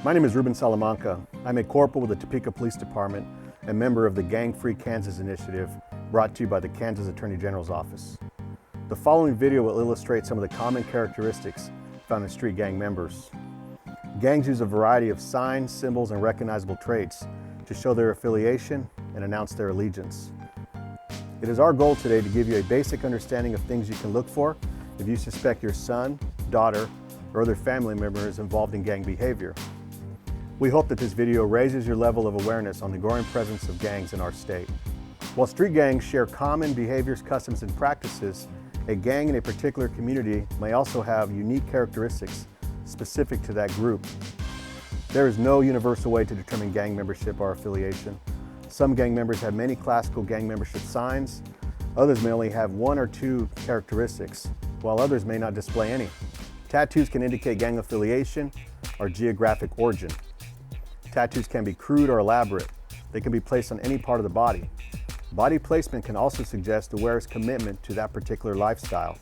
My name is Ruben Salamanca. I'm a corporal with the Topeka Police Department and member of the Gang-Free Kansas initiative brought to you by the Kansas Attorney General's Office. The following video will illustrate some of the common characteristics found in street gang members. Gangs use a variety of signs, symbols, and recognizable traits to show their affiliation and announce their allegiance. It is our goal today to give you a basic understanding of things you can look for if you suspect your son, daughter, or other family member is involved in gang behavior. We hope that this video raises your level of awareness on the growing presence of gangs in our state. While street gangs share common behaviors, customs, and practices, a gang in a particular community may also have unique characteristics specific to that group. There is no universal way to determine gang membership or affiliation. Some gang members have many classical gang membership signs. Others may only have one or two characteristics, while others may not display any. Tattoos can indicate gang affiliation or geographic origin. Tattoos can be crude or elaborate. They can be placed on any part of the body. Body placement can also suggest the wearer's commitment to that particular lifestyle.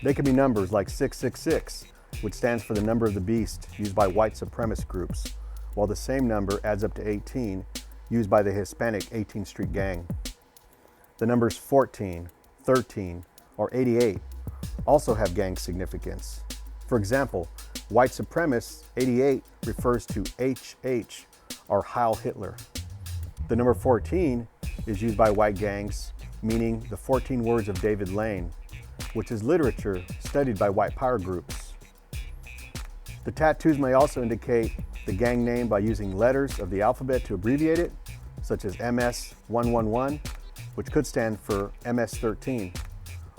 They can be numbers like 666, which stands for the number of the beast used by white supremacist groups, while the same number adds up to 18, used by the Hispanic 18th Street Gang. The numbers 14, 13, or 88 also have gang significance. For example, white supremacists, 88 refers to HH, or Heil Hitler. The number 14 is used by white gangs, meaning the 14 words of David Lane, which is literature studied by white power groups. The tattoos may also indicate the gang name by using letters of the alphabet to abbreviate it, such as MS-111, which could stand for MS-13,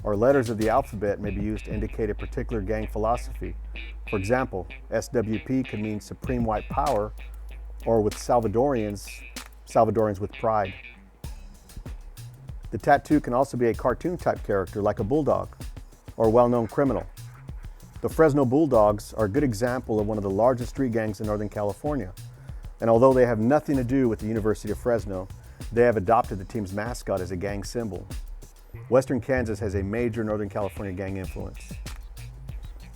or letters of the alphabet may be used to indicate a particular gang philosophy. For example, SWP could mean Supreme White Power, or with Salvadorians with pride. The tattoo can also be a cartoon type character like a bulldog or a well-known criminal. The Fresno Bulldogs are a good example of one of the largest street gangs in Northern California. And although they have nothing to do with the University of Fresno, they have adopted the team's mascot as a gang symbol. Western Kansas has a major Northern California gang influence.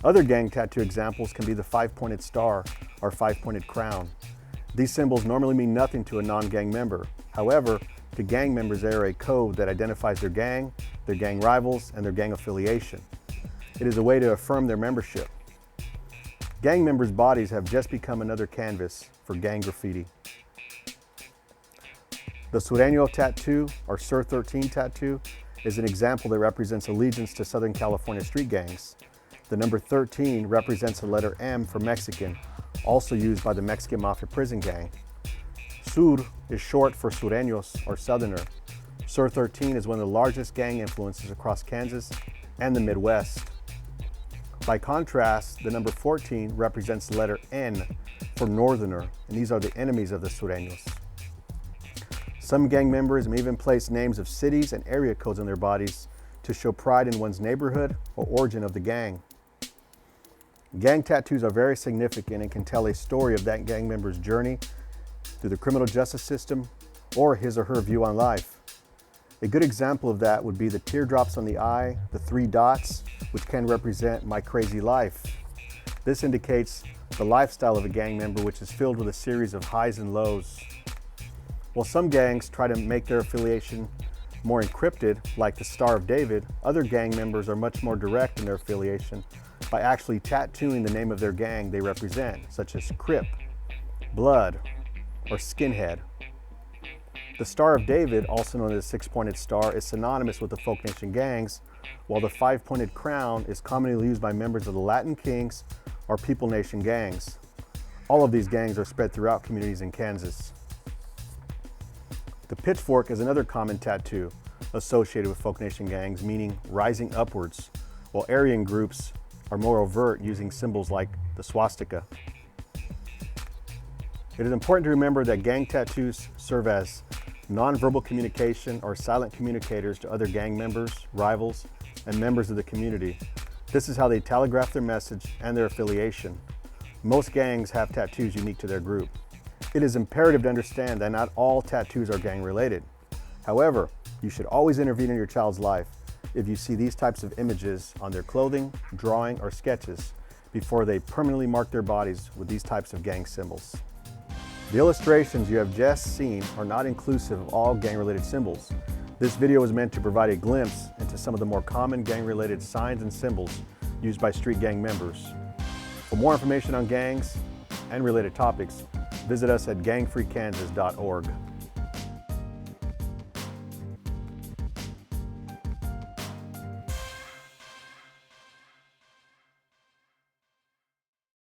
Other gang tattoo examples can be the five-pointed star or five-pointed crown. These symbols normally mean nothing to a non-gang member. However, to gang members, they are a code that identifies their gang rivals, and their gang affiliation. It is a way to affirm their membership. Gang members' bodies have just become another canvas for gang graffiti. The Sureño tattoo, or Sur 13 tattoo, is an example that represents allegiance to Southern California street gangs. The number 13 represents the letter M for Mexican, also used by the Mexican Mafia prison gang. Sur is short for Sureños, or Southerner. Sur 13 is one of the largest gang influences across Kansas and the Midwest. By contrast, the number 14 represents the letter N for Northerner, and these are the enemies of the Sureños. Some gang members may even place names of cities and area codes on their bodies to show pride in one's neighborhood or origin of the gang. Gang tattoos are very significant and can tell a story of that gang member's journey through the criminal justice system or his or her view on life. A good example of that would be the teardrops on the eye, the 3 dots, which can represent my crazy life. This indicates the lifestyle of a gang member, which is filled with a series of highs and lows. While some gangs try to make their affiliation more encrypted, like the Star of David, other gang members are much more direct in their affiliation by actually tattooing the name of their gang they represent, such as Crip, Blood, or Skinhead. The Star of David, also known as the 6-pointed star, is synonymous with the Folk Nation gangs, while the 5-pointed crown is commonly used by members of the Latin Kings or People Nation gangs. All of these gangs are spread throughout communities in Kansas. The pitchfork is another common tattoo associated with Folk Nation gangs, meaning rising upwards, while Aryan groups are more overt, using symbols like the swastika. It is important to remember that gang tattoos serve as nonverbal communication or silent communicators to other gang members, rivals, and members of the community. This is how they telegraph their message and their affiliation. Most gangs have tattoos unique to their group. It is imperative to understand that not all tattoos are gang related. However, you should always intervene in your child's life if you see these types of images on their clothing, drawing, or sketches, before they permanently mark their bodies with these types of gang symbols. The illustrations you have just seen are not inclusive of all gang-related symbols. This video was meant to provide a glimpse into some of the more common gang-related signs and symbols used by street gang members. For more information on gangs and related topics, visit us at gangfreekansas.org.